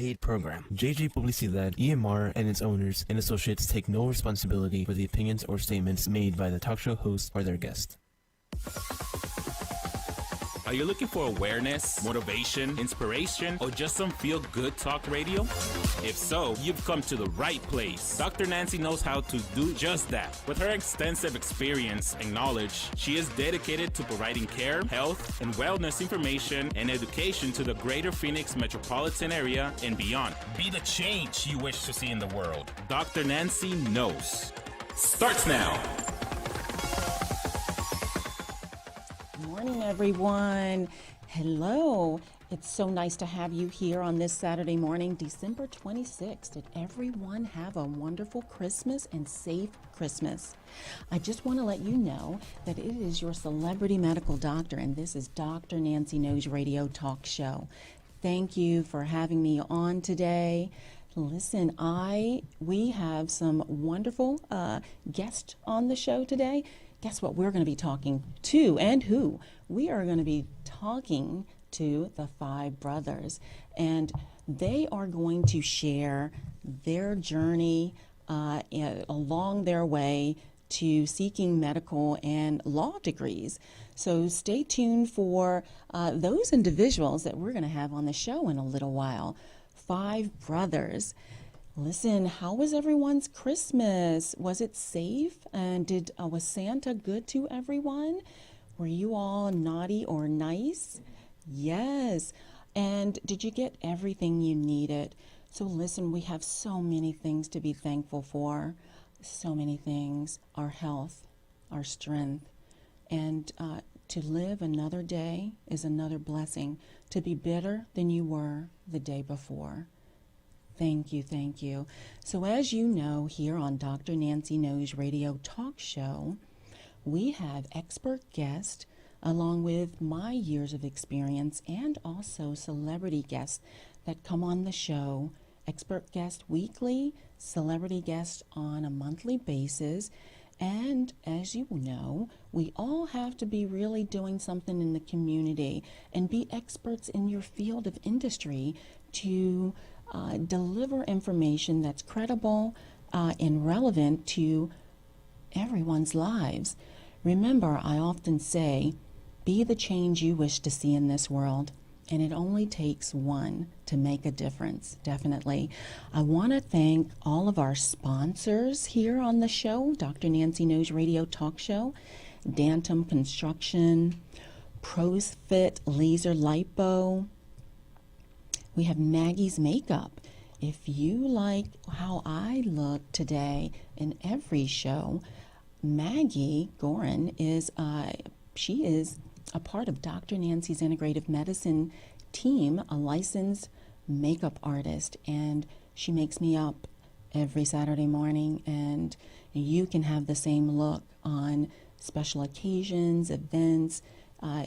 paid program. JJ Publicidad, EMR, and its owners and associates take no responsibility for the opinions or statements made by the talk show host or their guest. Are you looking for awareness, motivation, inspiration, or just some feel-good talk radio? If so, you've come to the right place. Dr. Nancy knows how to do just that. With her extensive experience and knowledge, she is dedicated to providing care, health, and wellness information and education to the greater Phoenix metropolitan area and beyond. Be the change you wish to see in the world. Dr. Nancy knows. Starts now. Morning, everyone. Hello. It's so nice to have you here on this Saturday morning, December 26th. Did everyone have a wonderful Christmas and safe Christmas? I just want to let you know that it is your celebrity medical doctor, and this is Dr. Nancy Knows Radio Talk Show. Thank you for having me on today. Listen, we have some wonderful guests on the show today. Guess what we're going to be talking to and who? We are going to be talking to the five brothers, and they are going to share their journey along their way to seeking medical and law degrees. So stay tuned for those individuals that we're going to have on the show in a little while. Five brothers. Listen, how was everyone's Christmas? Was it safe? And was Santa good to everyone? Were you all naughty or nice? Yes. And did you get everything you needed? So listen, we have so many things to be thankful for. So many things. Our health, our strength. And to live another day is another blessing. To be better than you were the day before. Thank you, thank you. So as you know, here on Dr. Nancy Knows Radio Talk Show, we have expert guests along with my years of experience and also celebrity guests that come on the show. Expert guest weekly, celebrity guests on a monthly basis. And as you know, we all have to be really doing something in the community and be experts in your field of industry to deliver information that's credible and relevant to everyone's lives. Remember, I often say, be the change you wish to see in this world, and it only takes one to make a difference, definitely. I want to thank all of our sponsors here on the show, Dr. Nancy Knows Radio Talk Show, Dantum Construction, Pros Fit Laser Lipo. We have Maggie's Makeup. If you like how I look today in every show, Maggie Gorin is she is a part of Dr. Nancy's Integrative Medicine team, a licensed makeup artist, and she makes me up every Saturday morning, and you can have the same look on special occasions, events,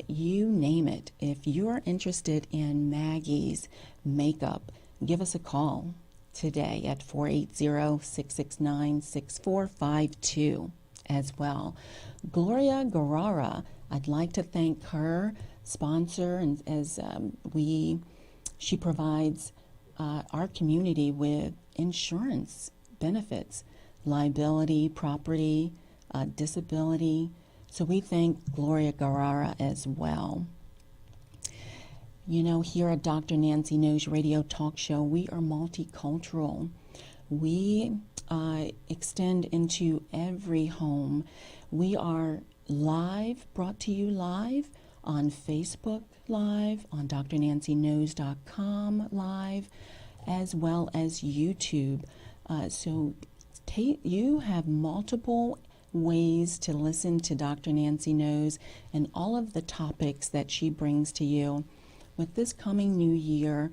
you name it. If you're interested in Maggie's makeup, give us a call today at 480-669-6452 as well. Gloria Guerrara, I'd like to thank her sponsor, and as she provides our community with insurance benefits, liability, property, disability. So we thank Gloria Guerrara as well. You know, here at Dr. Nancy Knows Radio Talk Show, we are multicultural. We extend into every home. We are live, brought to you live on Facebook Live, on drnancyknows.com Live, as well as YouTube. So you have multiple ways to listen to Dr. Nancy Knows and all of the topics that she brings to you. With this coming new year,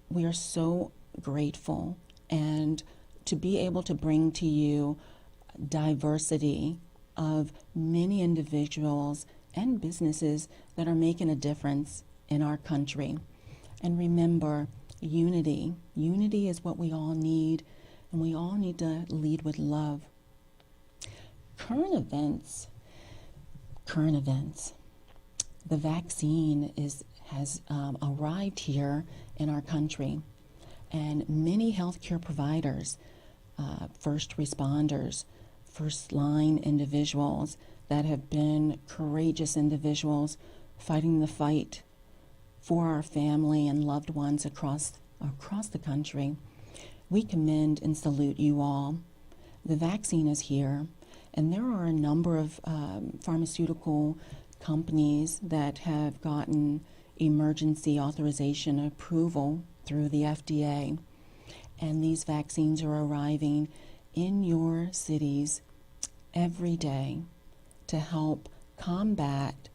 we are so grateful and to be able to bring to you diversity of many individuals and businesses that are making a difference in our country. And remember, unity. Unity is what we all need, and we all need to lead with love. Current events. The vaccine has arrived here in our country, And many healthcare providers, first responders, first line individuals that have been courageous individuals fighting the fight for our family and loved ones across the country. We commend and salute you all. The vaccine is here, and there are a number of pharmaceutical companies that have gotten emergency authorization approval through the FDA, and these vaccines are arriving in your cities every day to help combat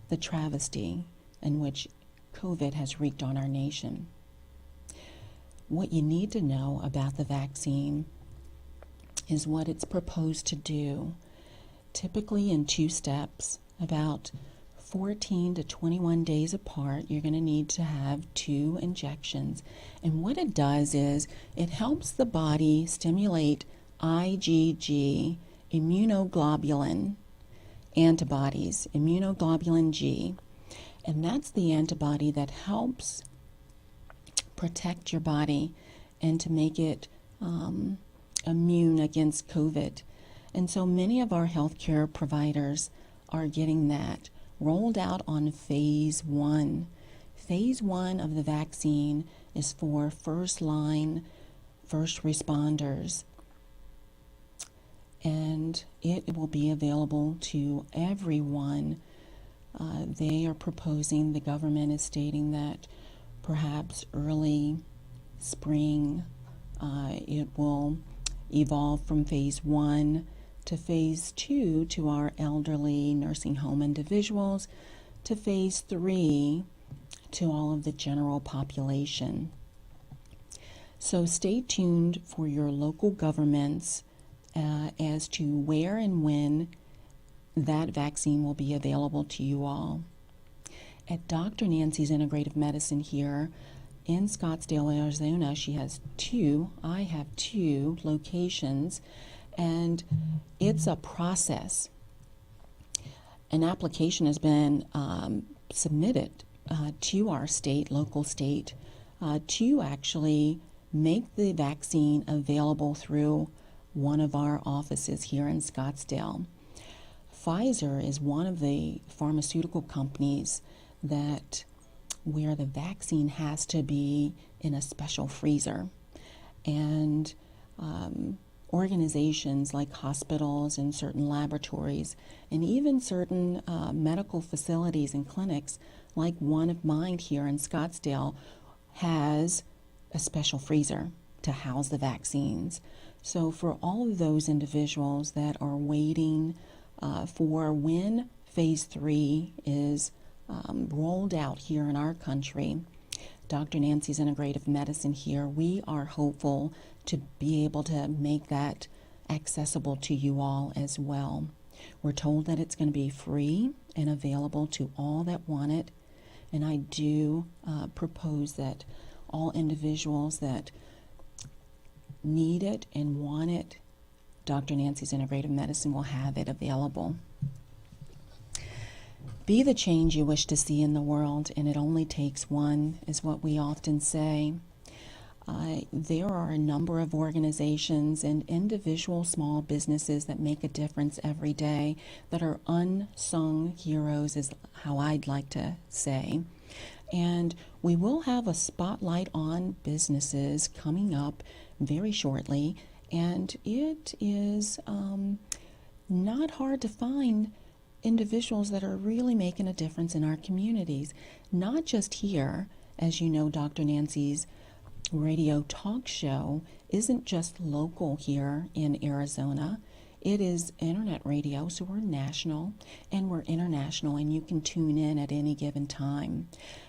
the travesty in which COVID has wreaked on our nation. What you need to know about the vaccine is what it's proposed to do, typically in 2 steps, about 14 to 21 days apart. You're going to need to have 2 injections. And what it does is it helps the body stimulate IgG, immunoglobulin antibodies, immunoglobulin G. And that's the antibody that helps protect your body and to make it immune against COVID. And so many of our healthcare providers are getting that rolled out on phase 1. Phase 1 of the vaccine is for first line, first responders. And it will be available to everyone. They are proposing, the government is stating that perhaps early spring it will evolve from phase 1 to phase 2 to our elderly nursing home individuals, to phase 3 to all of the general population. So stay tuned for your local governments as to where and when that vaccine will be available to you all. At Dr. Nancy's Integrative Medicine here in Scottsdale, Arizona, she has 2, I have 2 locations, and it's a process. An application has been submitted to our state, local state, to actually make the vaccine available through one of our offices here in Scottsdale. Pfizer is one of the pharmaceutical companies that where the vaccine has to be in a special freezer. And organizations like hospitals and certain laboratories and even certain medical facilities and clinics, like one of mine here in Scottsdale, has a special freezer to house the vaccines. So for all of those individuals that are waiting for when phase 3 is rolled out here in our country, Dr. Nancy's Integrative Medicine here, we are hopeful to be able to make that accessible to you all as well. We're told that it's going to be free and available to all that want it, and I do propose that all individuals that need it and want it, Dr. Nancy's Integrative Medicine will have it available. Be the change you wish to see in the world, and it only takes one, is what we often say. There are a number of organizations and individual small businesses that make a difference every day, that are unsung heroes, is how I'd like to say. And we will have a spotlight on businesses coming up very shortly, and it is not hard to find individuals that are really making a difference in our communities, not just here. As you know, Dr. Nancy's radio talk show isn't just local here in Arizona. It is internet radio, so we're national and we're international, and you can tune in at any given time.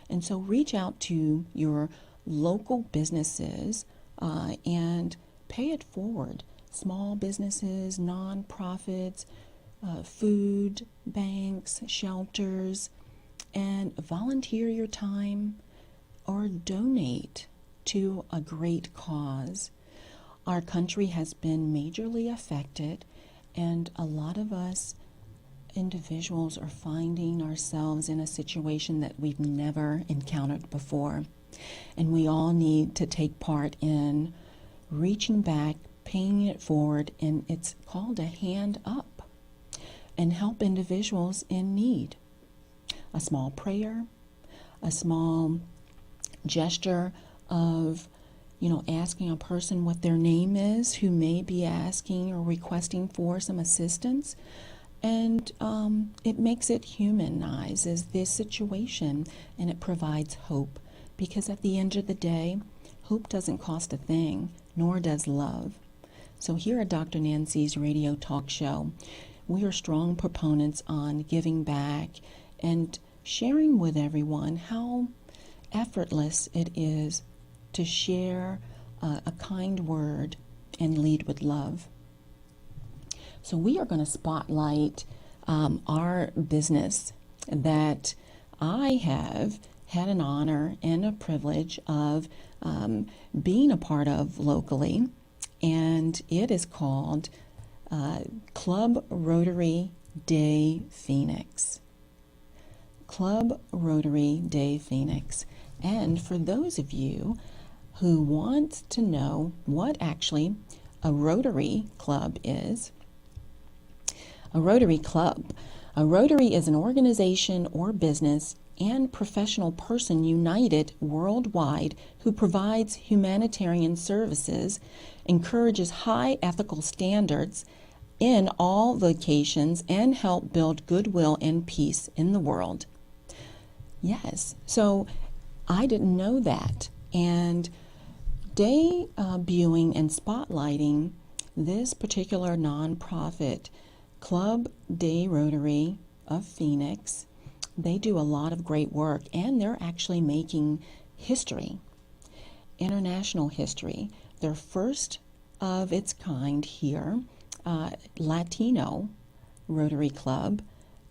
And so reach out to your local businesses and pay it forward. Small businesses, nonprofits, food banks, shelters, and volunteer your time or donate to a great cause. Our country has been majorly affected, and a lot of us individuals are finding ourselves in a situation that we've never encountered before. And we all need to take part in reaching back, paying it forward, and it's called a hand up, and help individuals in need. A small prayer, a small gesture of, asking a person what their name is who may be asking or requesting for some assistance. And it makes it humanizes this situation, and it provides hope. Because at the end of the day, hope doesn't cost a thing, nor does love. So here at Dr. Nancy's radio talk show, we are strong proponents on giving back and sharing with everyone how effortless it is to share a kind word and lead with love. So we are going to spotlight our business that I have had an honor and a privilege of being a part of locally, and it is called Club Rotary Day Phoenix. Club Rotary Day Phoenix. And for those of you who want to know what actually a Rotary Club is, a Rotary is an organization or business and professional person united worldwide who provides humanitarian services, encourages high ethical standards in all vocations, and help build goodwill and peace in the world. Yes, so I didn't know that. And debuting and spotlighting this particular nonprofit, Club Day Rotary of Phoenix, they do a lot of great work, and they're actually making history, international history. They're first of its kind here, Latino Rotary Club,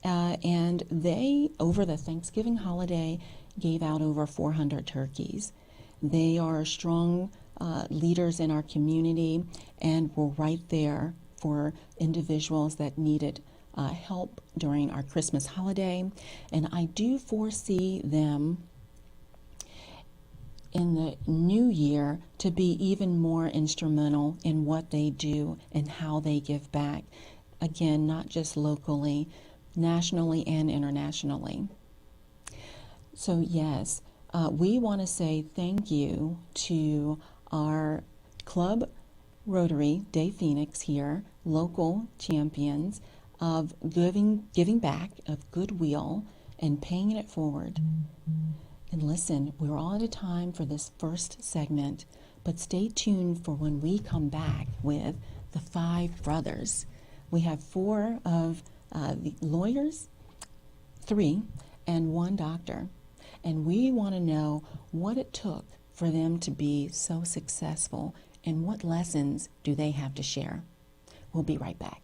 and they, over the Thanksgiving holiday, gave out over 400 turkeys. They are strong leaders in our community, and were right there for individuals that needed help during our Christmas holiday. And I do foresee them in the new year to be even more instrumental in what they do and how they give back. Again, not just locally, nationally and internationally. So yes, we want to say thank you to our Club Rotary Day Phoenix here, local champions of giving back, of goodwill, and paying it forward. And listen, we're all out of time for this first segment, but stay tuned for when we come back with the five brothers. We have four of the lawyers, 3, and 1 doctor. And we want to know what it took for them to be so successful, and what lessons do they have to share. We'll be right back.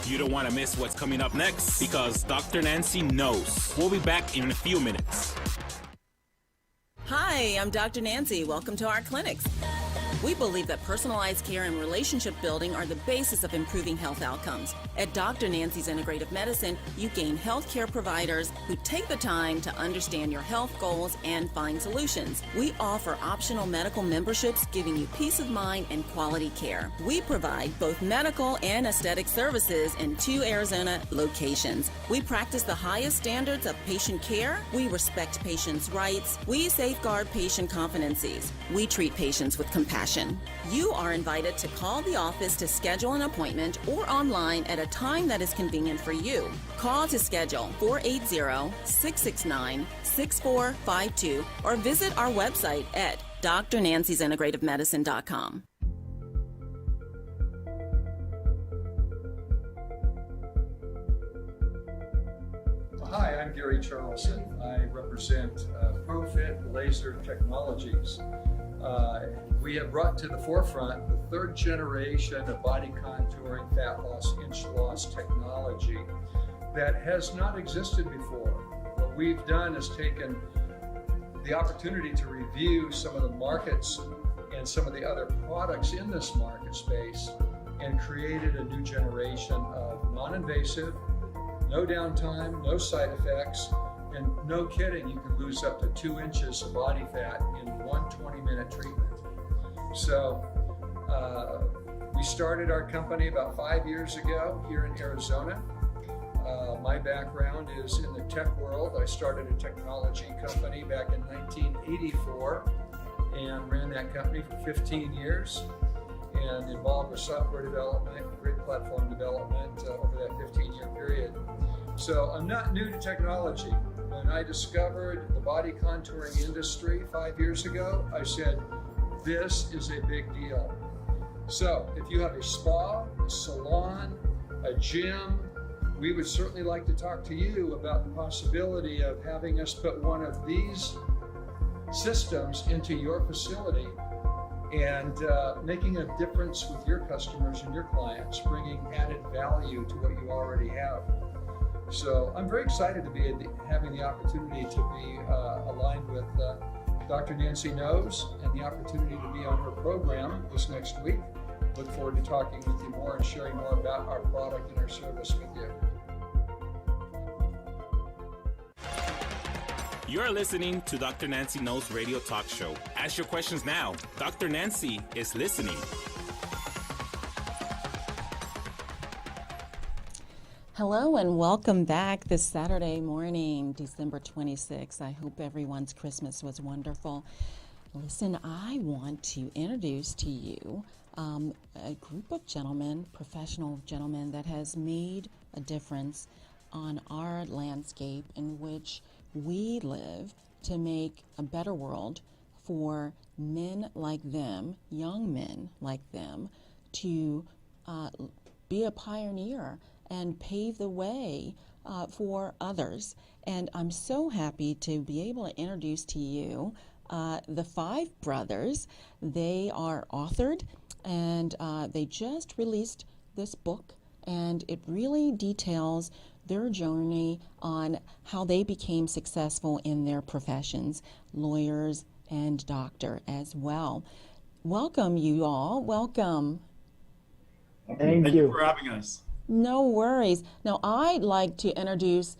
You don't want to miss what's coming up next, because Dr. Nancy knows. We'll be back in a few minutes. Hi, I'm Dr. Nancy. Welcome to our clinics. We believe that personalized care and relationship building are the basis of improving health outcomes. At Dr. Nancy's Integrative Medicine, you gain healthcare providers who take the time to understand your health goals and find solutions. We offer optional medical memberships, giving you peace of mind and quality care. We provide both medical and aesthetic services in 2 Arizona locations. We practice the highest standards of patient care. We respect patients' rights. We safeguard patient confidences. We treat patients with compassion. You are invited to call the office to schedule an appointment, or online at a time that is convenient for you. Call to schedule 480-669-6452 or visit our website at drnanciesintegrativemedicine.com. Hi, I'm Gary Charleson. I represent ProFit Laser Technologies. We have brought to the forefront the 3rd generation of body contouring, fat loss, inch loss technology that has not existed before. What we've done is taken the opportunity to review some of the markets and some of the other products in this market space, and created a new generation of non-invasive, no downtime, no side effects, And no kidding, you can lose up to 2 inches of body fat in one 20-minute treatment. So we started our company about 5 years ago here in Arizona. My background is in the tech world. I started a technology company back in 1984 and ran that company for 15 years and involved with software development, grid platform development over that 15-year period. So I'm not new to technology. When I discovered the body contouring industry 5 years ago, I said, this is a big deal. So if you have a spa, a salon, a gym, we would certainly like to talk to you about the possibility of having us put one of these systems into your facility and making a difference with your customers and your clients, bringing added value to what you already have. So I'm very excited to be having the opportunity to be aligned with Dr. Nancy Knows and the opportunity to be on her program this next week. Look forward to talking with you more and sharing more about our product and our service with you. You're listening to Dr. Nancy Knows Radio Talk Show. Ask your questions now. Dr. Nancy is listening. Hello and welcome back this Saturday morning, December 26th. I hope everyone's Christmas was wonderful. Listen, I want to introduce to you a group of gentlemen, professional gentlemen, that has made a difference on our landscape in which we live to make a better world for men like them, young men like them, to be a pioneer and pave the way for others. And I'm so happy to be able to introduce to you the five brothers. They are authored and they just released this book, and it really details their journey on how they became successful in their professions, lawyers and doctor as well. Welcome, you all. Welcome. Thank you for having us. No worries. Now, I'd like to introduce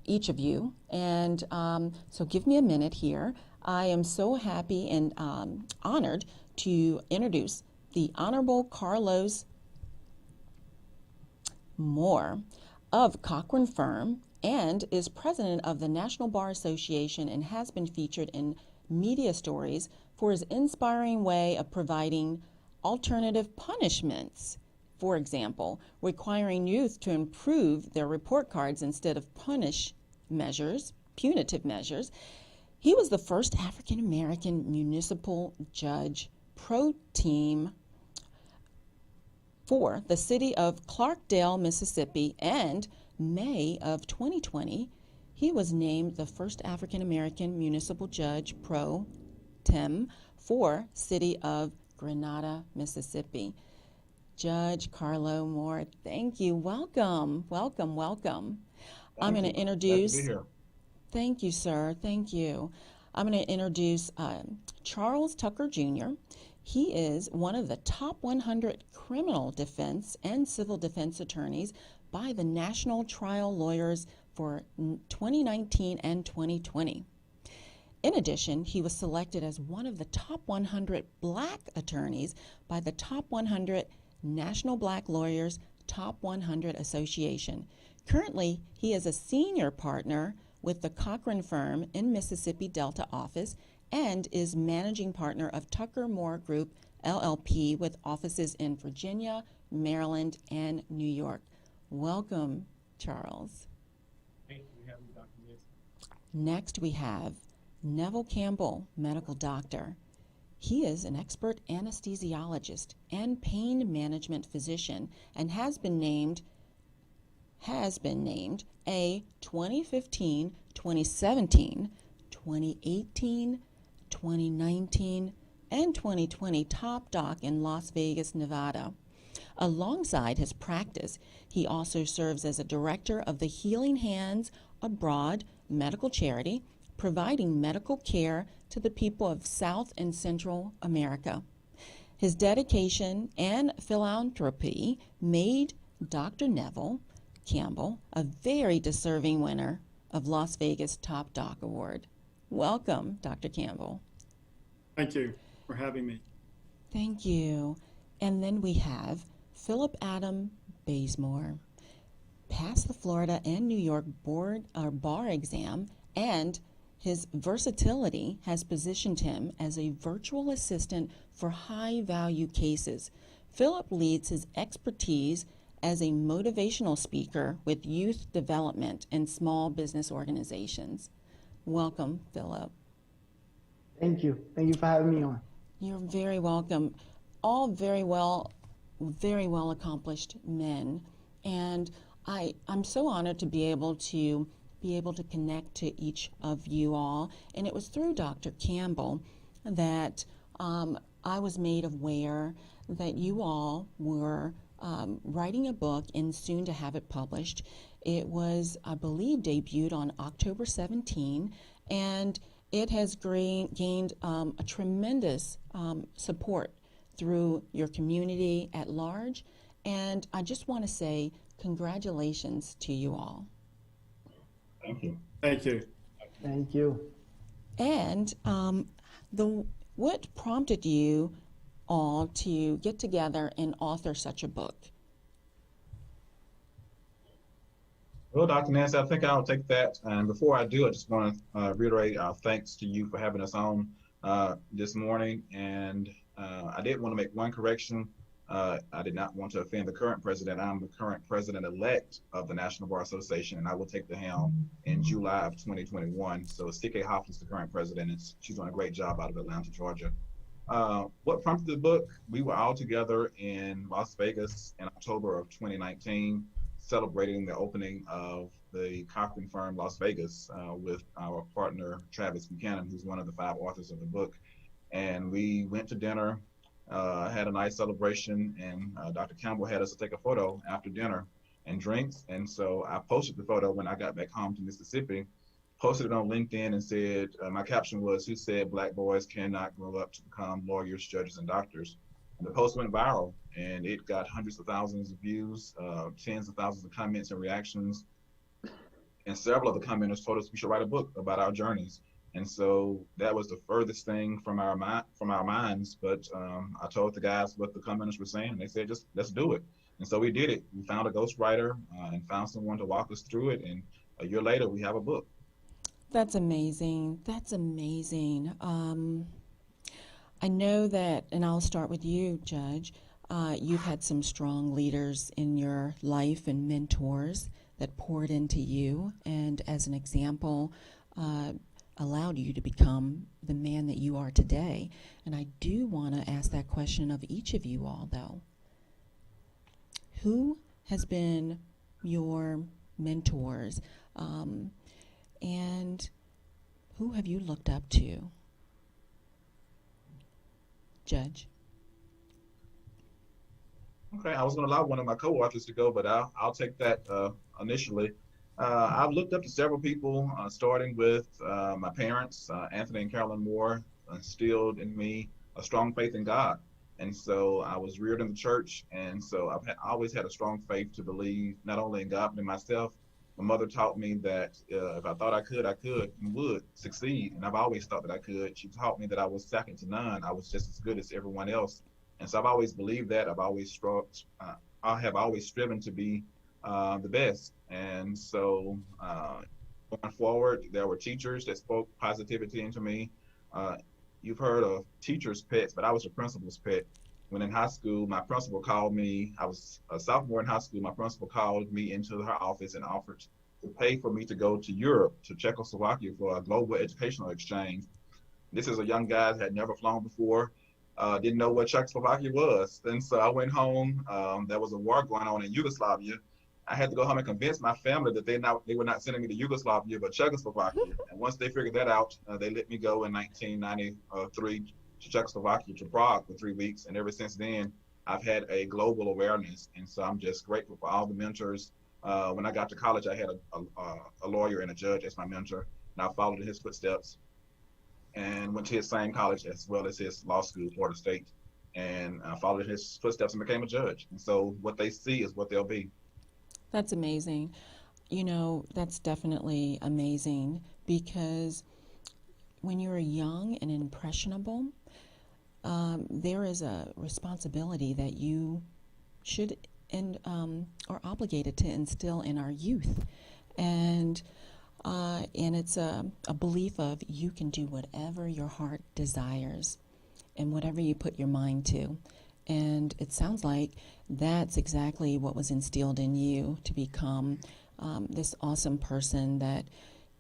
each of you, and so give me a minute here. I am so happy and honored to introduce the Honorable Carlos Moore of Cochran Firm, and is president of the National Bar Association and has been featured in media stories for his inspiring way of providing alternative punishments. For example, requiring youth to improve their report cards instead of punitive measures. He was the first African American municipal judge pro tem for the city of Clarkdale, Mississippi, and May of 2020, he was named the first African American municipal judge pro tem for city of Grenada, Mississippi. Judge Carlo Moore, thank you. Welcome, welcome, welcome. I'm going to introduce. Glad to be here. Thank you, sir. Thank you. I'm going to introduce Charles Tucker Jr. He is one of the top 100 criminal defense and civil defense attorneys by the National Trial Lawyers for 2019 and 2020. In addition, he was selected as one of the top 100 black attorneys by the top 100 National Black Lawyers Top 100 Association. Currently, he is a senior partner with the Cochran Firm in Mississippi Delta office and is managing partner of Tucker Moore Group, LLP, with offices in Virginia, Maryland, and New York. Welcome, Charles. Thank you for having me, Dr. Nancy. Next, we have Neville Campbell, medical doctor. He is an expert anesthesiologist and pain management physician and has been named a 2015, 2017, 2018, 2019, and 2020 top doc in Las Vegas, Nevada. Alongside his practice, he also serves as a director of the Healing Hands Abroad medical charity, providing medical care to the people of South and Central America. His dedication and philanthropy made Dr. Neville Campbell a very deserving winner of Las Vegas Top Doc Award. Welcome, Dr. Campbell. Thank you for having me. Thank you. And then we have Philip Adam Bazemore. Passed the Florida and New York bar exam, and his versatility has positioned him as a virtual assistant for high-value cases. Philip leads his expertise as a motivational speaker with youth development and small business organizations. Welcome, Philip. Thank you. Thank you for having me on. You're very welcome. All very well accomplished men, and I'm so honored to be able to connect to each of you all. And it was through Dr. Campbell that I was made aware that you all were writing a book and soon to have it published. It was, I believe, debuted on October 17, and it has gained a tremendous support through your community at large. And I just want to say congratulations to you all. Thank you. Thank you. Thank you. And what prompted you all to get together and author such a book? Well, Dr. Nancy, I think I'll take that. And before I do, I just want to reiterate our thanks to you for having us on this morning. And I did want to make one correction. I did not want to offend the current president. I'm the current president-elect of the National Bar Association, and I will take the helm in July of 2021. So C.K. Hoffman's the current president, and she's doing a great job out of Atlanta, Georgia. What prompted the book? We were all together in Las Vegas in October of 2019, celebrating the opening of the Cochran firm Las Vegas with our partner Travis Buchanan, who's one of the 5 authors of the book. And we went to dinner, had a nice celebration, and Dr. Campbell had us to take a photo after dinner and drinks. And so I posted the photo when I got back home to Mississippi, posted it on LinkedIn and said, my caption was, "Who said black boys cannot grow up to become lawyers, judges, and doctors?" And the post went viral, and it got hundreds of thousands of views, tens of thousands of comments and reactions. And several of the commenters told us we should write a book about our journeys. And so that was the furthest thing from our minds. But I told the guys what the commenters were saying, and they said, just let's do it. And so we did it. We found a ghostwriter and found someone to walk us through it. And a year later, we have a book. That's amazing. That's amazing. I know that, and I'll start with you, Judge. You've had some strong leaders in your life and mentors that poured into you, and as an example, allowed you to become the man that you are today. And I do want to ask that question of each of you all, though. Who has been your mentors, and who have you looked up to? Judge. Okay, I was going to allow one of my co-authors to go, but I'll take that initially. I've looked up to several people, starting with my parents. Anthony and Carolyn Moore instilled in me a strong faith in God. And so I was reared in the church, and so I've always had a strong faith to believe not only in God, but in myself. My mother taught me that if I thought I could and would succeed, and I've always thought that I could. She taught me that I was second to none. I was just as good as everyone else. And so I've always believed that. I have always striven to be the best. And so going forward, there were teachers that spoke positivity into me. You've heard of teachers' pets, but I was a principal's pet. When in high school, my principal called me. I was a sophomore in high school. My principal called me into her office and offered to pay for me to go to Europe, to Czechoslovakia, for a global educational exchange. This is a young guy that had never flown before, didn't know what Czechoslovakia was. And so I went home. There was a war going on in Yugoslavia. I had to go home and convince my family that they were not sending me to Yugoslavia, but Czechoslovakia. And once they figured that out, they let me go in 1993 to Czechoslovakia, to Prague for 3 weeks. And ever since then, I've had a global awareness. And so I'm just grateful for all the mentors. When I got to college, I had a lawyer and a judge as my mentor, and I followed in his footsteps and went to his same college as well as his law school, Florida State. And I followed in his footsteps and became a judge. And so what they see is what they'll be. That's amazing. You know, that's definitely amazing because when you're young and impressionable, there is a responsibility that you should and are obligated to instill in our youth, and it's a belief of you can do whatever your heart desires and whatever you put your mind to. And it sounds like that's exactly what was instilled in you to become this awesome person that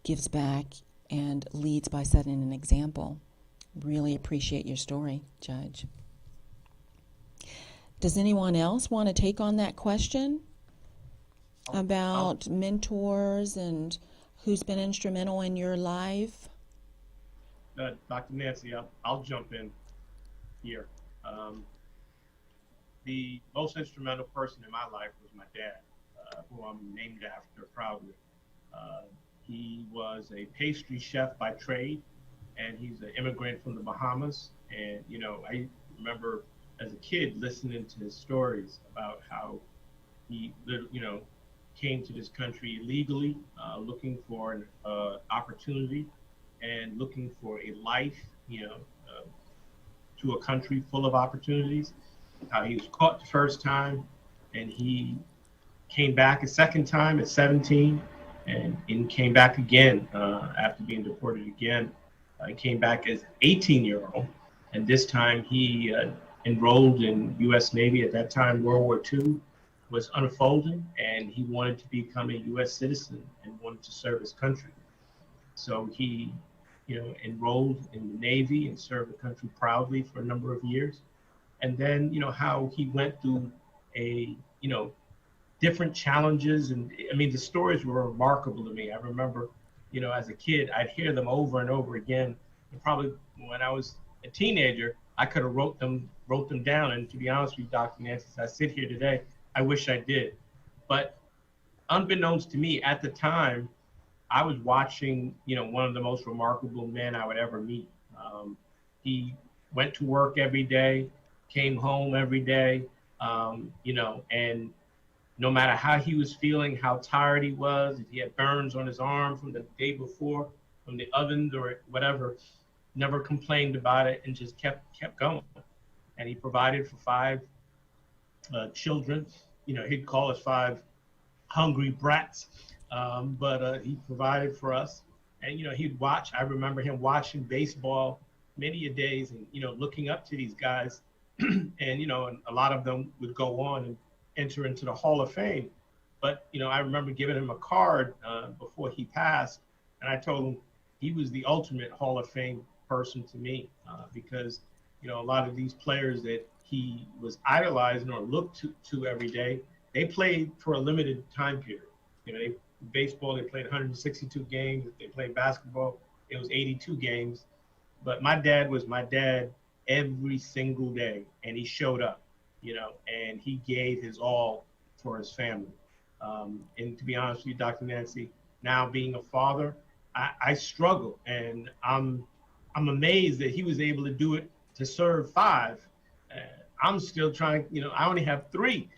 gives back and leads by setting an example. Really appreciate your story, Judge. Does anyone else want to take on that question about mentors and who's been instrumental in your life? Dr. Nancy, I'll jump in here. The most instrumental person in my life was my dad, who I'm named after proudly. He was a pastry chef by trade, and he's an immigrant from the Bahamas. And, you know, I remember as a kid listening to his stories about how he, you know, came to this country illegally, looking for an opportunity and looking for a life, you know, to a country full of opportunities. He was caught the first time, and he came back a second time at 17, and came back again after being deported again. He came back as 18-year-old, and this time he enrolled in U.S. Navy. At that time, World War II was unfolding, and he wanted to become a U.S. citizen and wanted to serve his country. So he, you know, enrolled in the Navy and served the country proudly for a number of years. And then, you know, how he went through different challenges. And I mean, the stories were remarkable to me. I remember, you know, as a kid, I'd hear them over and over again. And probably when I was a teenager, I could have wrote them down. And to be honest with you, Dr. Nancy, as I sit here today, I wish I did. But unbeknownst to me at the time, I was watching, you know, one of the most remarkable men I would ever meet. He went to work every day, came home every day, you know, and no matter how he was feeling, how tired he was, if he had burns on his arm from the day before, from the ovens or whatever, never complained about it and just kept going. And he provided for 5 children. You know, he'd call us 5 hungry brats, but he provided for us. And, you know, he'd watch, I remember him watching baseball many a days and, you know, looking up to these guys. And, you know, and a lot of them would go on and enter into the Hall of Fame. But, you know, I remember giving him a card before he passed, and I told him he was the ultimate Hall of Fame person to me because, you know, a lot of these players that he was idolizing or looked to every day, they played for a limited time period. You know, baseball, they played 162 games. If they played basketball, it was 82 games. But my dad was my dad every single day, and he showed up, you know, and he gave his all for his family. And to be honest with you, Dr. Nancy, now being a father, I struggle, and I'm amazed that he was able to do it to serve 5. I'm still trying, you know, I only have 3.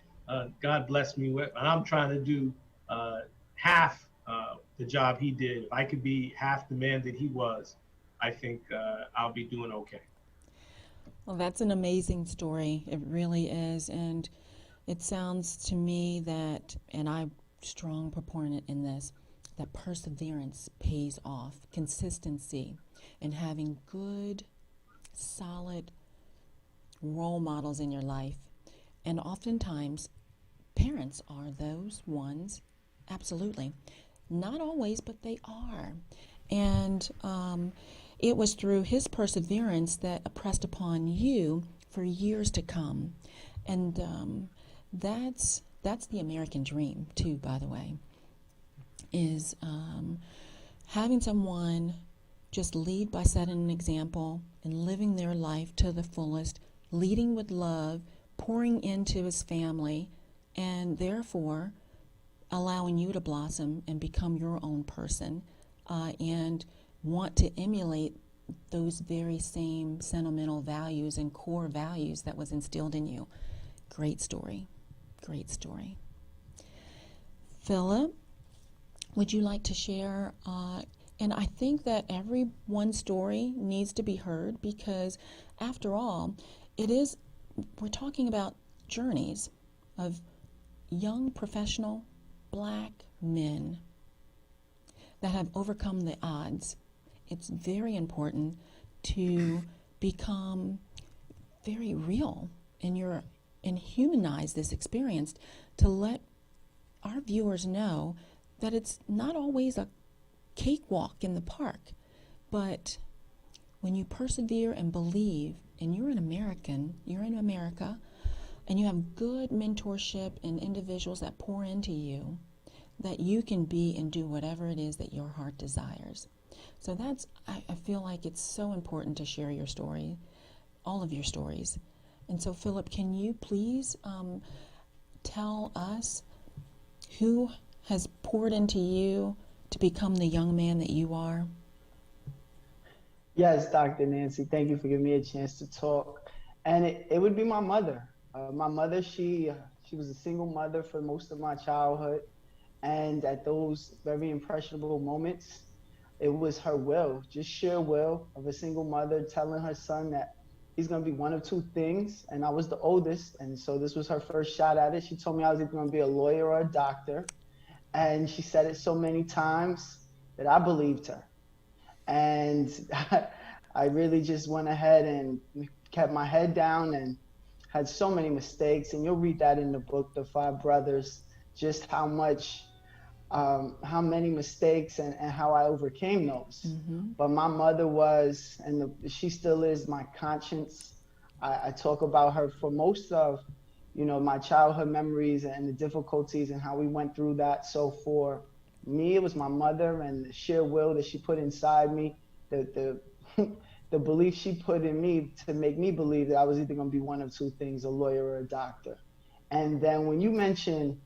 God bless me with, and I'm trying to do half the job he did. If I could be half the man that he was, I think I'll be doing okay. Well, that's an amazing story. It really is. And it sounds to me that, and I'm a strong proponent in this, that perseverance pays off, consistency, and having good, solid role models in your life. And oftentimes, parents are those ones, absolutely. Not always, but they are. And it was through his perseverance that pressed upon you for years to come. And that's the American dream, too, by the way, is having someone just lead by setting an example and living their life to the fullest, leading with love, pouring into his family, and therefore allowing you to blossom and become your own person and want to emulate those very same sentimental values and core values that was instilled in you. Great story. Great story. Philip, would you like to share? And I think that everyone's story needs to be heard because, after all, we're talking about journeys of young professional Black men that have overcome the odds. It's very important to become very real and humanize this experience to let our viewers know that it's not always a cakewalk in the park, but when you persevere and believe, and you're in America, and you have good mentorship and individuals that pour into you, that you can be and do whatever it is that your heart desires. So I feel like it's so important to share your story, all of your stories. And so, Philip, can you please tell us who has poured into you to become the young man that you are? Yes, Dr. Nancy, thank you for giving me a chance to talk. And it would be my mother. My mother, she was a single mother for most of my childhood. And at those very impressionable moments, it was her will, just sheer will of a single mother telling her son that he's going to be one of two things. And I was the oldest. And so this was her first shot at it. She told me I was either going to be a lawyer or a doctor. And she said it so many times that I believed her. And I really just went ahead and kept my head down and had so many mistakes. And you'll read that in the book, The Five Brothers, just how many mistakes and how I overcame those. Mm-hmm. But my mother was, and she still is, my conscience. I talk about her for most of, my childhood memories and the difficulties and how we went through that. So for me, it was my mother and the sheer will that she put inside me, the belief she put in me to make me believe that I was either going to be one of two things, a lawyer or a doctor. And then when you mention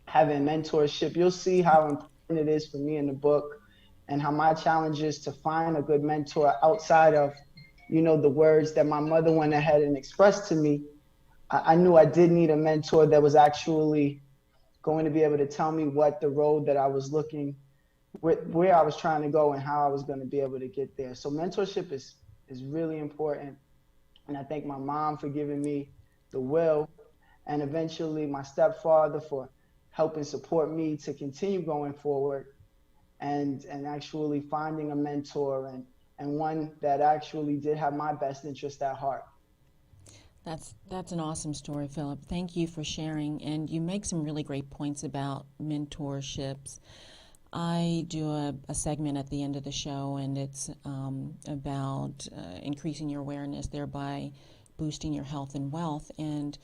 having mentorship, you'll see how important it is for me in the book and how my challenge is to find a good mentor outside of, the words that my mother went ahead and expressed to me. I knew I did need a mentor that was actually going to be able to tell me what the road that I was looking, where I was trying to go and how I was going to be able to get there. So mentorship is really important. And I thank my mom for giving me the will, and eventually my stepfather for helping support me to continue going forward and actually finding a mentor and one that actually did have my best interest at heart. That's an awesome story, Philip. Thank you for sharing. And you make some really great points about mentorships. I do a segment at the end of the show, and it's about increasing your awareness, thereby boosting your health and wealth. And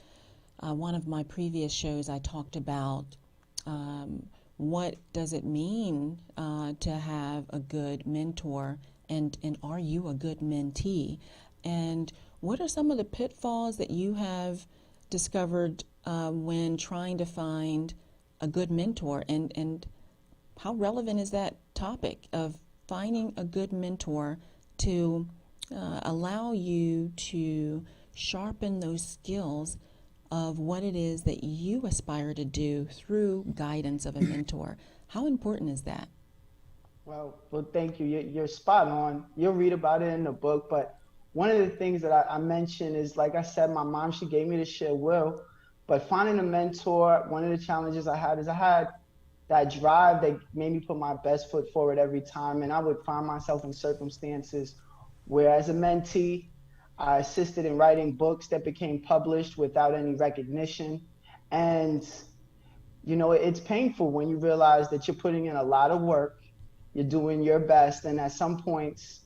one of my previous shows, I talked about what does it mean to have a good mentor, and are you a good mentee? And what are some of the pitfalls that you have discovered when trying to find a good mentor? And how relevant is that topic of finding a good mentor to allow you to sharpen those skills of what it is that you aspire to do through guidance of a mentor? How important is that? Well, thank you. You're spot on. You'll read about it in the book, but one of the things that I mentioned is, like I said, my mom, she gave me the sheer will, but finding a mentor, one of the challenges I had that drive that made me put my best foot forward every time. And I would find myself in circumstances where, as a mentee, I assisted in writing books that became published without any recognition. And, it's painful when you realize that you're putting in a lot of work, you're doing your best, and at some points,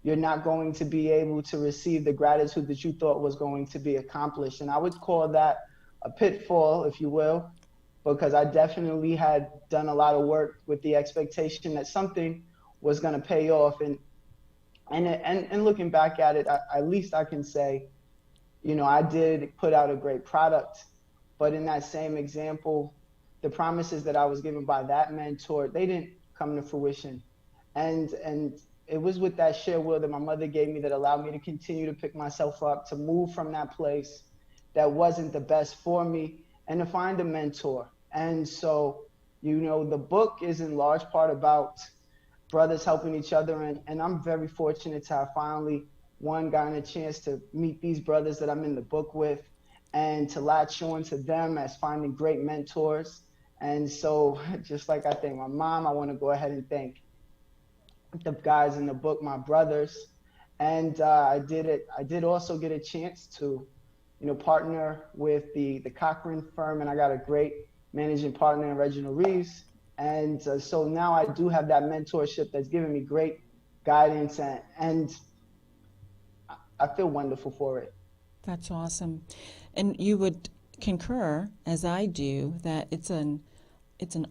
you're not going to be able to receive the gratitude that you thought was going to be accomplished. And I would call that a pitfall, if you will, because I definitely had done a lot of work with the expectation that something was going to pay off. And looking back at it, at least I can say, I did put out a great product. But in that same example, the promises that I was given by that mentor, they didn't come to fruition. And it was with that sheer will that my mother gave me that allowed me to continue to pick myself up, to move from that place that wasn't the best for me, and to find a mentor. And so, You know, the book is in large part about brothers helping each other, and I'm very fortunate to have finally, one, gotten a chance to meet these brothers that I'm in the book with and to latch on to them as finding great mentors. And so just like I thank my mom, I want to go ahead and thank the guys in the book, my brothers. And I did also get a chance to, you know, partner with the Cochran firm, and I got a great managing partner in Reginald Reeves. And so now I do have that mentorship that's given me great guidance, and I feel wonderful for it. That's awesome. And you would concur, as I do, that it's an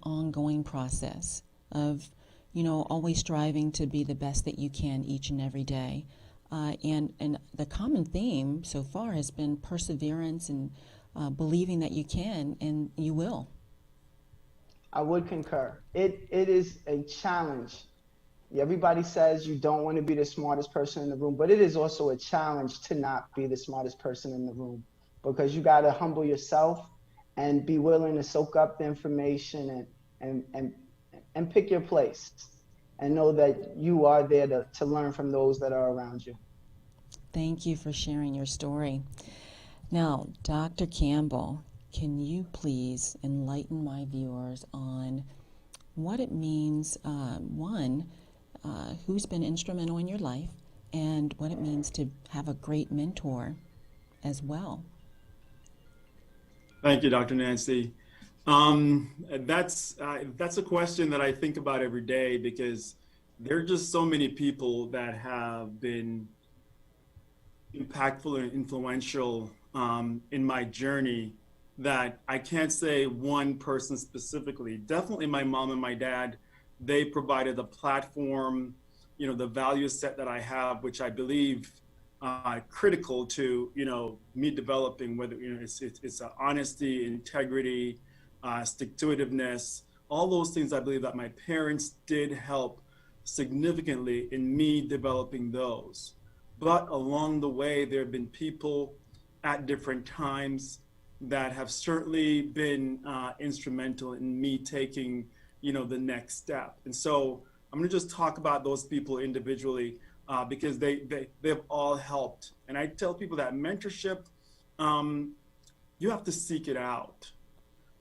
ongoing process of, you know, always striving to be the best that you can each and every day. And the common theme so far has been perseverance and believing that you can and you will. I would concur. It is a challenge. Everybody says you don't want to be the smartest person in the room, but it is also a challenge to not be the smartest person in the room, because you got to humble yourself and be willing to soak up the information and pick your place and know that you are there to learn from those that are around you. Thank you for sharing your story. Now, Dr. Campbell, can you please enlighten my viewers on what it means, one, who's been instrumental in your life, and what it means to have a great mentor as well? Thank you, Dr. Nancy. That's a question that I think about every day, because there are just so many people that have been impactful and influential in my journey that I can't say one person specifically. Definitely my mom and my dad, they provided the platform, you know, the value set that I have, which I believe critical to, you know, me developing, whether, you know, it's honesty, integrity, stick-to-itiveness, all those things. I believe that my parents did help significantly in me developing those. But along the way, there have been people at different times that have certainly been instrumental in me taking, you know, the next step. And so I'm going to just talk about those people individually because they've all helped. And I tell people that mentorship, you have to seek it out.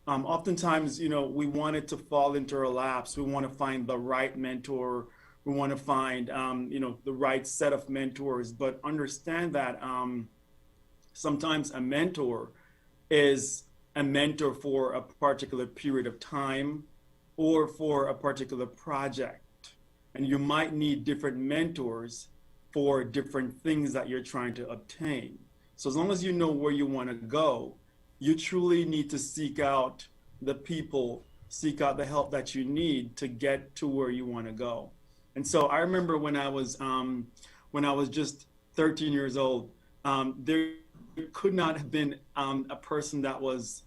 Oftentimes, you know, we want it to fall into our laps. We want to find the right mentor. We want to find, you know, the right set of mentors. But understand that sometimes a mentor is a mentor for a particular period of time or for a particular project. And you might need different mentors for different things that you're trying to obtain. So as long as you know where you want to go, you truly need to seek out the people, seek out the help that you need to get to where you want to go. And so I remember when I was just 13 years old, there could not have been a person that was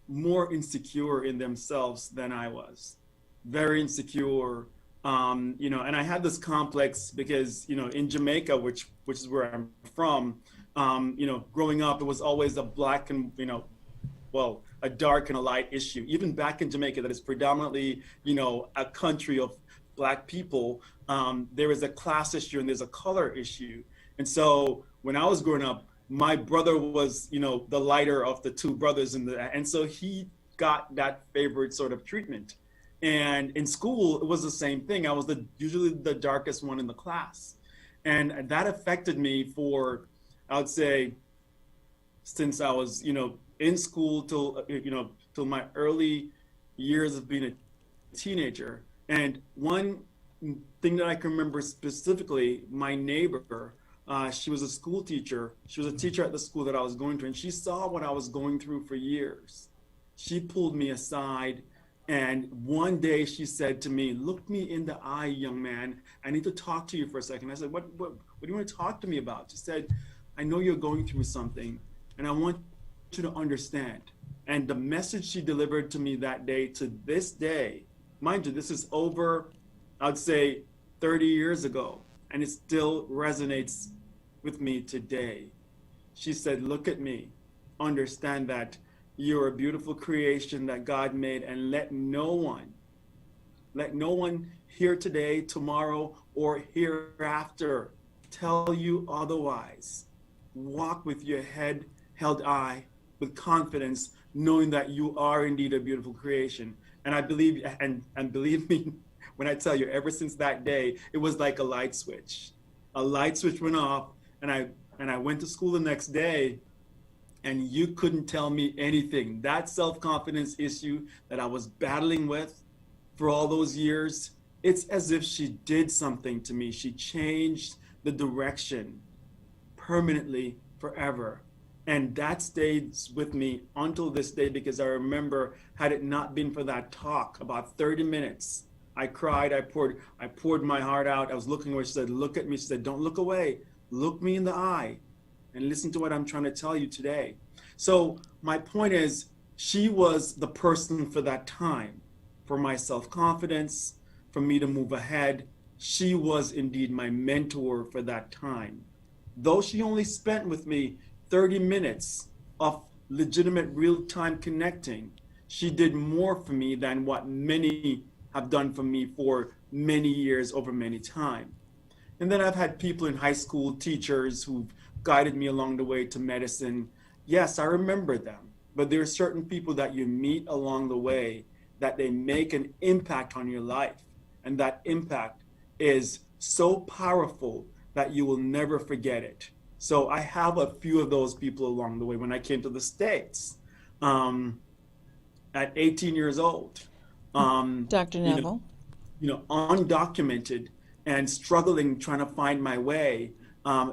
more insecure in themselves than I was. Very insecure, you know, and I had this complex because, you know, in Jamaica, which is where I'm from, you know, growing up, it was always a black and, you know, well, a dark and a light issue. Even back in Jamaica, that is predominantly, you know, a country of Black people, there is a class issue and there's a color issue. And so when I was growing up, my brother was, you know, the lighter of the two brothers, and so he got that favorite sort of treatment. And in school, it was the same thing. I was usually the darkest one in the class. And that affected me for, I would say, since I was, you know, in school till my early years of being a teenager. And one thing that I can remember specifically, my neighbor, she was a school teacher. She was a teacher at the school that I was going to, and she saw what I was going through for years. She pulled me aside, and one day she said to me, "Look me in the eye, young man. I need to talk to you for a second." I said, what do you want to talk to me about? She said, "I know you're going through something, and I want you to understand." And the message she delivered to me that day, to this day, mind you, this is over, I'd say 30 years ago, and it still resonates with me today. She said, "Look at me, understand that You're a beautiful creation that God made, and let no one here today, tomorrow, or hereafter tell you otherwise. Walk with your head held high, with confidence, knowing that you are indeed a beautiful creation. And I believe, and believe me, when I tell you, ever since that day, it was like a light switch. A light switch went off, and I went to school the next day, and you couldn't tell me anything. That self-confidence issue that I was battling with for all those years, it's as if she did something to me. She changed the direction permanently, forever. And that stayed with me until this day, because I remember, had it not been for that talk, about 30 minutes, I cried, I poured my heart out. I was looking where she said, look at me. She said, don't look away, look me in the eye and listen to what I'm trying to tell you today. So my point is, she was the person for that time, for my self-confidence, for me to move ahead. She was indeed my mentor for that time. Though she only spent with me 30 minutes of legitimate real-time connecting, she did more for me than what many have done for me for many years, over many time. And then I've had people in high school, teachers who've guided me along the way to medicine. Yes, I remember them, but there are certain people that you meet along the way that they make an impact on your life. And that impact is so powerful that you will never forget it. So I have a few of those people along the way. When I came to the States at 18 years old, Dr. Neville, undocumented and struggling, trying to find my way,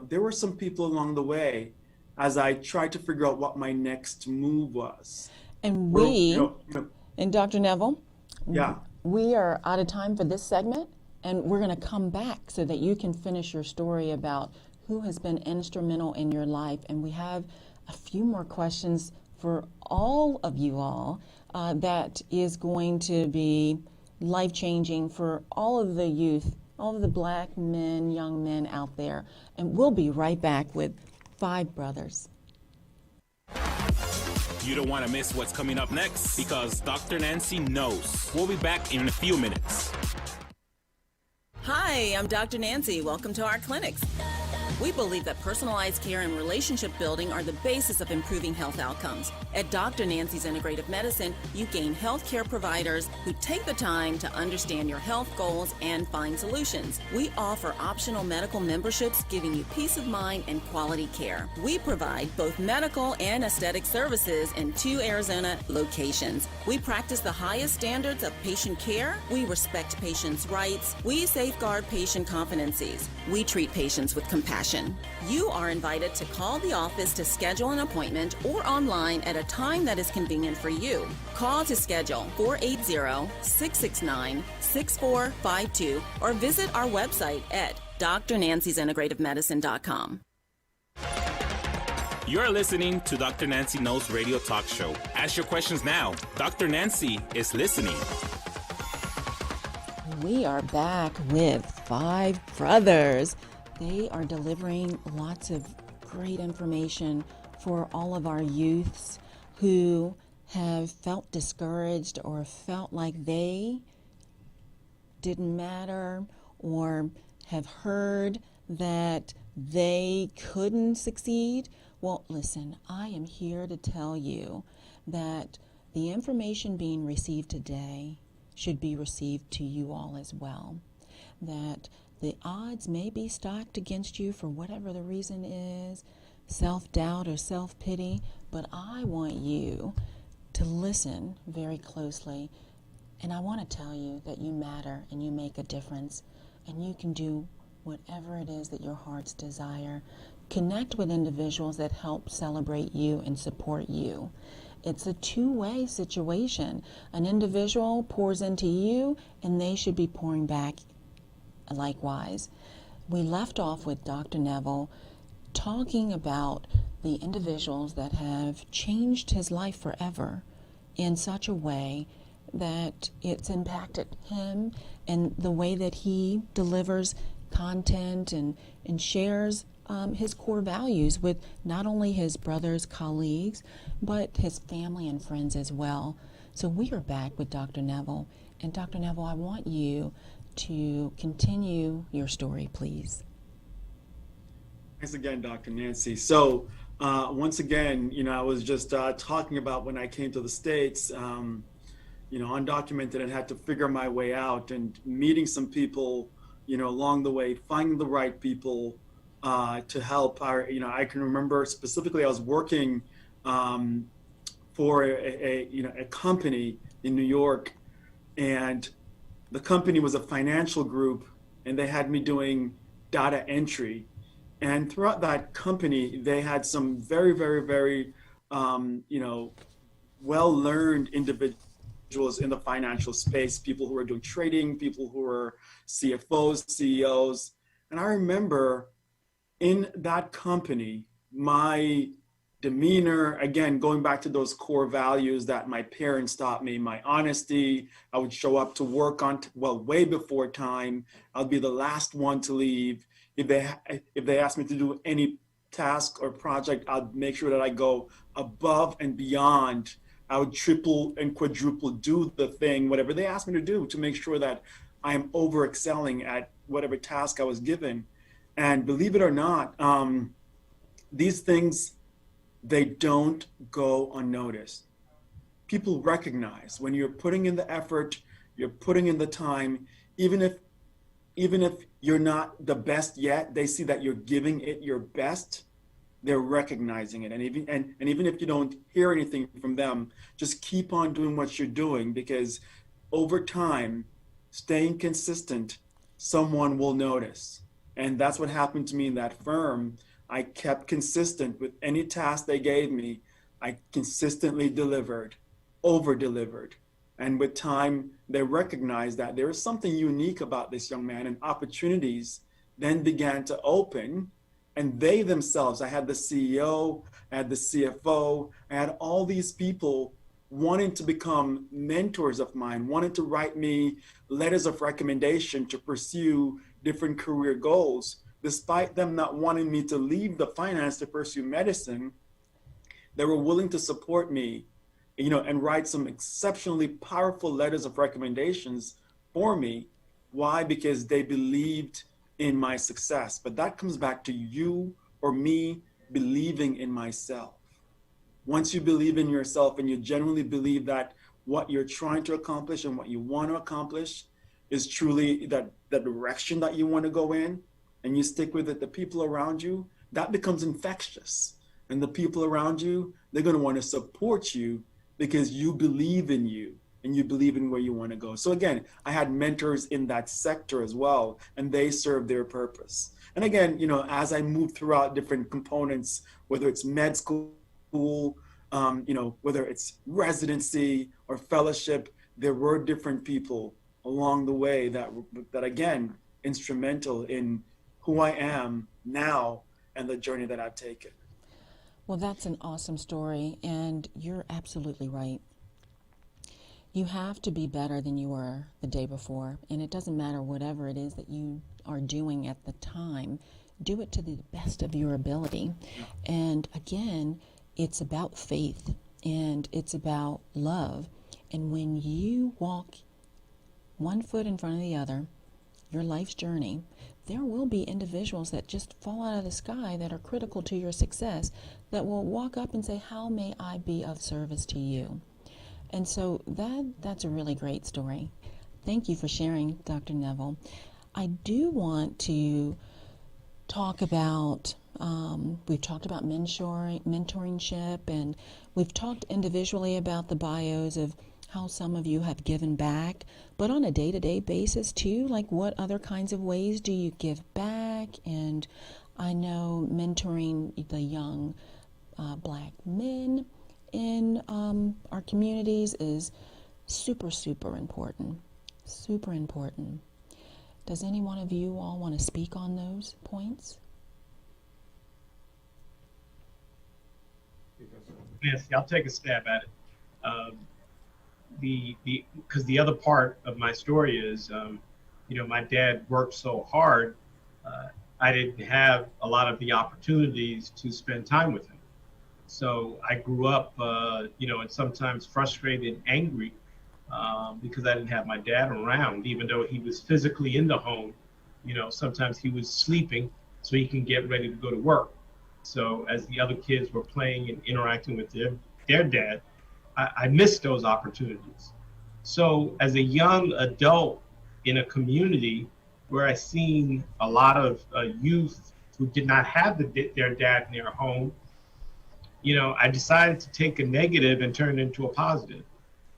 there were some people along the way as I tried to figure out what my next move was. And and Dr. Neville, yeah, we are out of time for this segment, and we're going to come back so that you can finish your story about who has been instrumental in your life. And we have a few more questions for all of you all that is going to be life-changing for all of the youth, all of the Black men, young men out there. And we'll be right back with 5 brothers. You don't want to miss what's coming up next, because Dr. Nancy knows. We'll be back in a few minutes. Hi, I'm Dr. Nancy. Welcome to our clinics. We believe that personalized care and relationship building are the basis of improving health outcomes. At Dr. Nancy's Integrative Medicine, you gain healthcare providers who take the time to understand your health goals and find solutions. We offer optional medical memberships, giving you peace of mind and quality care. We provide both medical and aesthetic services in 2 Arizona locations. We practice the highest standards of patient care. We respect patients' rights. We safeguard patient confidences. We treat patients with compassion. You are invited to call the office to schedule an appointment, or online at a time that is convenient for you. Call to schedule 480-669-6452 or visit our website at drnanciesintegrativemedicine.com. You're listening to Dr. Nancy Knows Radio Talk Show. Ask your questions now. Dr. Nancy is listening. We are back with 5 brothers. They are delivering lots of great information for all of our youths who have felt discouraged or felt like they didn't matter, or have heard that they couldn't succeed. Well, listen, I am here to tell you that the information being received today should be received to you all as well. That the odds may be stacked against you for whatever the reason is, self-doubt or self-pity, but I want you to listen very closely. And I want to tell you that you matter and you make a difference, and you can do whatever it is that your hearts desire. Connect with individuals that help celebrate you and support you. It's a two-way situation. An individual pours into you, and they should be pouring back likewise. We left off with Dr. Neville talking about the individuals that have changed his life forever in such a way that it's impacted him and the way that he delivers content and shares his core values with not only his brothers, colleagues, but his family and friends as well. So we are back with Dr. Neville. And Dr. Neville, I want you to continue your story, please. Thanks again, Dr. Nancy. So once again, I was just talking about when I came to the States, undocumented and had to figure my way out and meeting some people, along the way, finding the right people to help. I can remember specifically I was working for a company in New York, and the company was a financial group, and they had me doing data entry. And throughout that company, they had some very, very, very, well-learned individuals in the financial space, people who were doing trading, people who were CFOs, CEOs. And I remember in that company, my demeanor, again, going back to those core values that my parents taught me, my honesty, I would show up to work way before time. I'll be the last one to leave. If they ask me to do any task or project, I'd make sure that I go above and beyond. I would triple and quadruple do the thing, whatever they asked me to do, to make sure that I am over excelling at whatever task I was given. And believe it or not, these things, they don't go unnoticed. People recognize when you're putting in the effort, you're putting in the time, even if you're not the best yet, they see that you're giving it your best. They're recognizing it. And even if you don't hear anything from them, just keep on doing what you're doing, because over time, staying consistent, someone will notice. And that's what happened to me in that firm. I kept consistent with any task they gave me. I consistently delivered, over-delivered. And with time, they recognized that there is something unique about this young man, and opportunities then began to open. And they themselves, I had the CEO, I had the CFO, I had all these people wanting to become mentors of mine, wanting to write me letters of recommendation to pursue different career goals. Despite them not wanting me to leave the finance to pursue medicine, they were willing to support me, and write some exceptionally powerful letters of recommendations for me. Why? Because they believed in my success. But that comes back to you or me believing in myself. Once you believe in yourself and you genuinely believe that what you're trying to accomplish and what you want to accomplish is truly the direction that you want to go in, and you stick with it, the people around you, that becomes infectious. And the people around you, they're going to want to support you because you believe in you and you believe in where you want to go. So again, I had mentors in that sector as well, and they served their purpose. And again, as I moved throughout different components, whether it's med school, whether it's residency or fellowship, there were different people along the way that again, instrumental in who I am now and the journey that I've taken. Well, that's an awesome story, and you're absolutely right. You have to be better than you were the day before, and it doesn't matter whatever it is that you are doing at the time. Do it to the best of your ability. And again, it's about faith, and it's about love. And when you walk one foot in front of the other, your life's journey, there will be individuals that just fall out of the sky that are critical to your success, that will walk up and say, how may I be of service to you? And so that's a really great story. Thank you for sharing, Dr. Neville. I do want to talk about, we've talked about mentorship, and we've talked individually about the bios of how some of you have given back, but on a day-to-day basis too, like what other kinds of ways do you give back? And I know mentoring the young Black men in our communities is super, super important. Super important. Does any one of you all want to speak on those points? Nancy, I'll take a stab at it. Because the other part of my story is, my dad worked so hard. I didn't have a lot of the opportunities to spend time with him. So I grew up, and sometimes frustrated, angry, because I didn't have my dad around, even though he was physically in the home. Sometimes he was sleeping so he can get ready to go to work. So as the other kids were playing and interacting with their dad, I missed those opportunities. So as a young adult in a community where I seen a lot of youth who did not have their dad in their home, I decided to take a negative and turn it into a positive.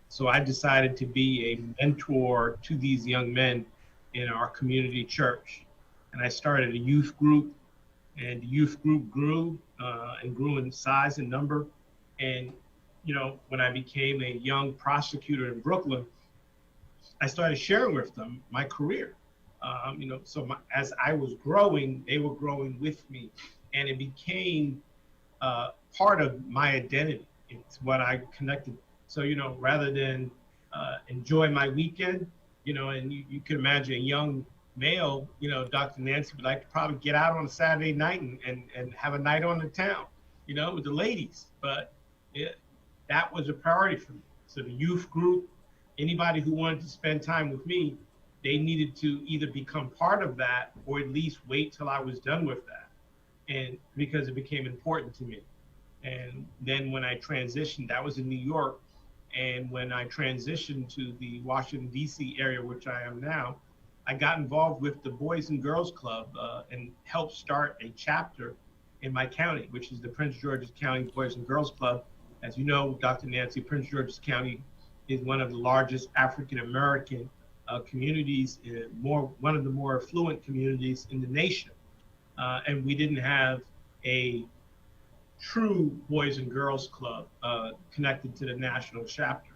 So I decided to be a mentor to these young men in our community church. And I started a youth group, and the youth group grew and grew in size and number. And, when I became a young prosecutor in Brooklyn, I started sharing with them my career. As I was growing, they were growing with me, and it became part of my identity. It's what I connected. So, rather than enjoy my weekend, and you can imagine a young male, Dr. Nancy would like to probably get out on a Saturday night and have a night on the town, with the ladies. But that was a priority for me. So the youth group, anybody who wanted to spend time with me, they needed to either become part of that or at least wait till I was done with that. And because it became important to me. And then when I transitioned, that was in New York. And when I transitioned to the Washington, D.C. area, which I am now, I got involved with the Boys and Girls Club and helped start a chapter in my county, which is the Prince George's County Boys and Girls Club. As you know, Dr. Nancy, Prince George's County is one of the largest African-American communities, one of the more affluent communities in the nation. And we didn't have a true Boys and Girls Club connected to the national chapter.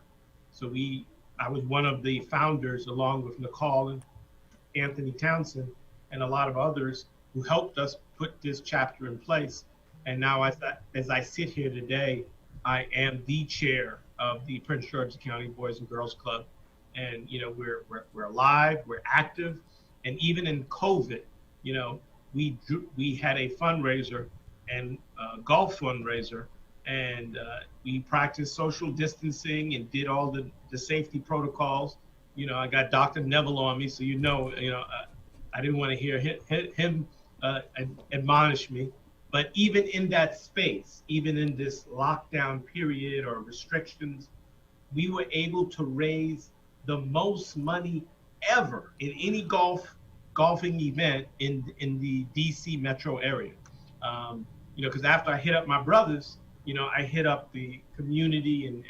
So I was one of the founders, along with Nicole and Anthony Townsend and a lot of others who helped us put this chapter in place. And now as I sit here today, I am the chair of the Prince George's County Boys and Girls Club. And, we're alive, we're active. And even in COVID, we had a fundraiser and golf fundraiser, and we practiced social distancing and did all the safety protocols. I got Dr. Neville on me, so I didn't want to hear him admonish me. But even in that space, even in this lockdown period or restrictions, we were able to raise the most money ever in any golfing event in the DC metro area. Because after I hit up my brothers, I hit up the community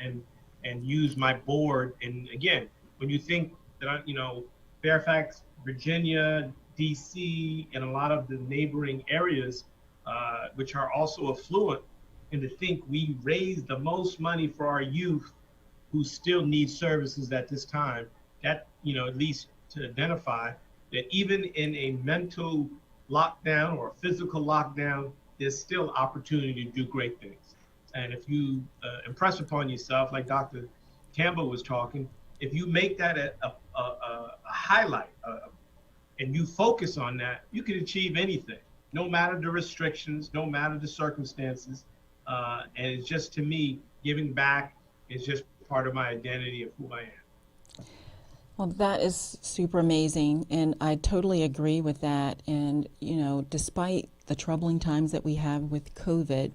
and use my board. And again, when you think that, Fairfax, Virginia, DC, and a lot of the neighboring areas, which are also affluent, and to think we raise the most money for our youth who still need services at this time, that, at least to identify that even in a mental lockdown or a physical lockdown, there's still opportunity to do great things. And if you impress upon yourself, like Dr. Campbell was talking, if you make that a highlight and you focus on that, you can achieve anything, no matter the restrictions, no matter the circumstances. And it's just, to me, giving back is just part of my identity of who I am. Well, that is super amazing, and I totally agree with that. And, despite the troubling times that we have with COVID,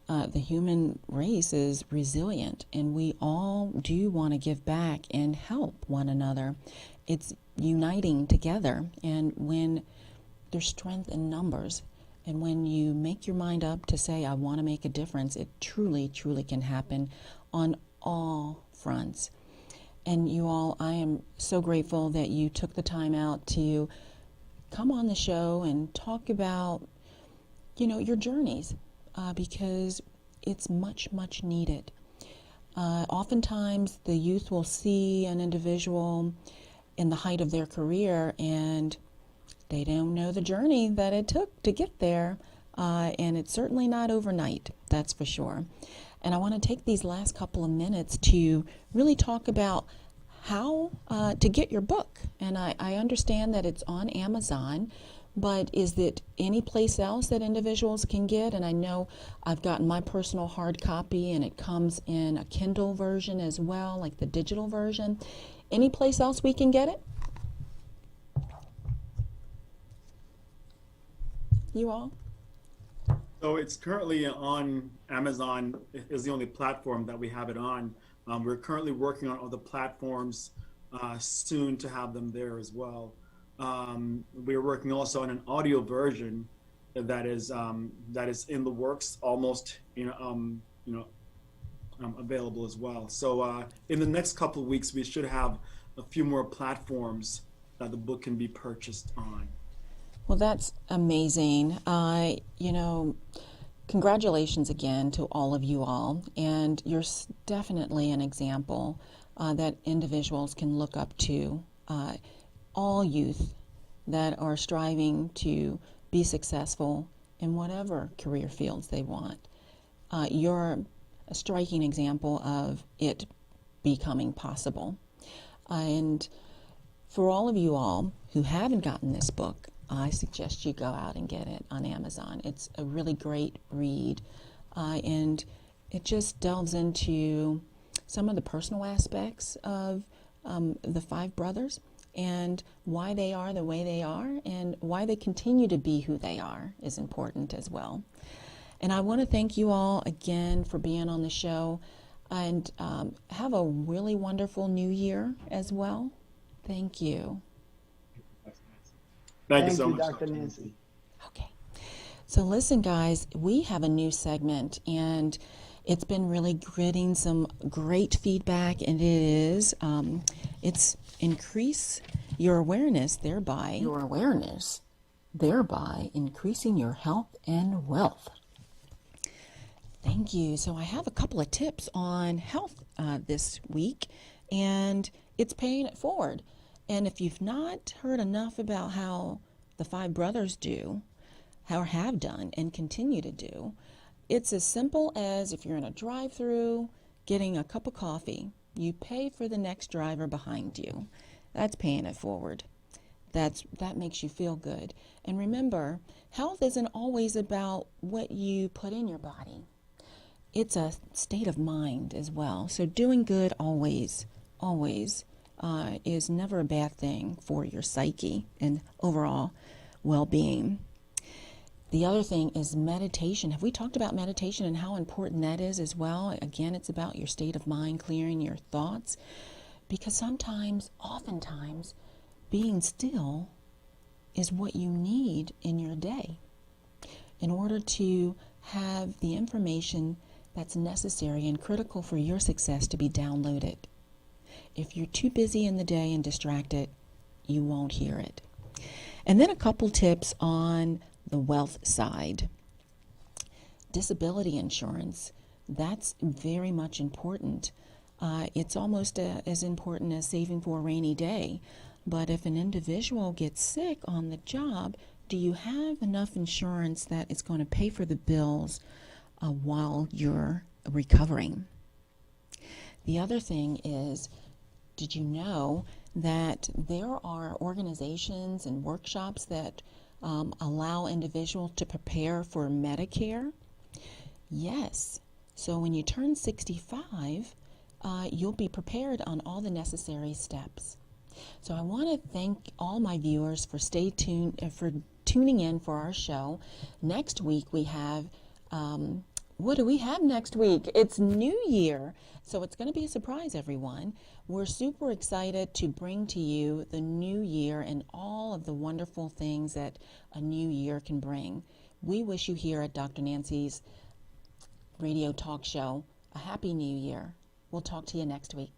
the human race is resilient, and we all do want to give back and help one another. It's uniting together, and when there's strength in numbers, and when you make your mind up to say, I want to make a difference, it truly, truly can happen on all fronts. And you all, I am so grateful that you took the time out to come on the show and talk about, your journeys, because it's much, much needed. Oftentimes, the youth will see an individual in the height of their career, and they don't know the journey that it took to get there. And it's certainly not overnight, that's for sure. And I want to take these last couple of minutes to really talk about how to get your book. And I understand that it's on Amazon. but is it any place else that individuals can get? And I know I've gotten my personal hard copy, and it comes in a Kindle version as well, like the digital version. Any place else we can get it? You all? So it's currently on Amazon, is the only platform that we have it on. We're currently working on other platforms, soon to have them there as well. We're working also on an audio version that is in the works, almost available as well. So in the next couple of weeks, we should have a few more platforms that the book can be purchased on. Well, that's amazing. Congratulations again to all of you all. And you're definitely an example that individuals can look up to. All youth that are striving to be successful in whatever career fields they want. You're a striking example of it becoming possible. And for all of you all who haven't gotten this book, I suggest you go out and get it on Amazon. It's a really great read, and it just delves into some of the personal aspects of the five brothers and why they are the way they are, and why they continue to be who they are is important as well. And I want to thank you all again for being on the show, and have a really wonderful new year as well. Thank you. Thank you so much, Dr. Nancy. Okay. So listen, guys, we have a new segment, and it's been really getting some great feedback, and it's increase your awareness, thereby increasing your health and wealth. Thank you. So I have a couple of tips on health this week, and it's paying it forward. And if you've not heard enough about how the five brothers do, or have done, and continue to do, it's as simple as if you're in a drive-through getting a cup of coffee, you pay for the next driver behind you. That's paying it forward. That makes you feel good. And remember, health isn't always about what you put in your body. It's a state of mind as well. So doing good always is never a bad thing for your psyche and overall well-being. The other thing is meditation. Have we talked about meditation and how important that is as well? Again, it's about your state of mind, clearing your thoughts, because oftentimes, being still is what you need in your day in order to have the information that's necessary and critical for your success to be downloaded. If you're too busy in the day and distracted, you won't hear it. And then a couple tips on the wealth side. Disability insurance, that's very much important. It's almost as important as saving for a rainy day. But if an individual gets sick on the job, do you have enough insurance that it's going to pay for the bills while you're recovering? The other thing is, did you know that there are organizations and workshops that allow individuals to prepare for Medicare? Yes. So when you turn 65, you'll be prepared on all the necessary steps. So I want to thank all my viewers for tuning in for our show. Next week we have what do we have next week? It's New Year, so it's going to be a surprise, everyone. We're super excited to bring to you the new year and all of the wonderful things that a new year can bring. We wish you here at Dr. Nancy's radio talk show a happy new year. We'll talk to you next week.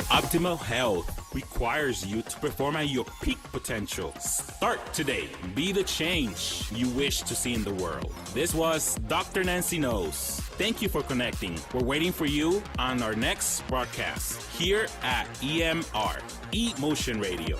Optimal health requires you to perform at your peak potential. Start today. Be the change you wish to see in the world. This was Dr. Nancy Knows. Thank you for connecting. We're waiting for you on our next broadcast here at EMR, eMotion Radio.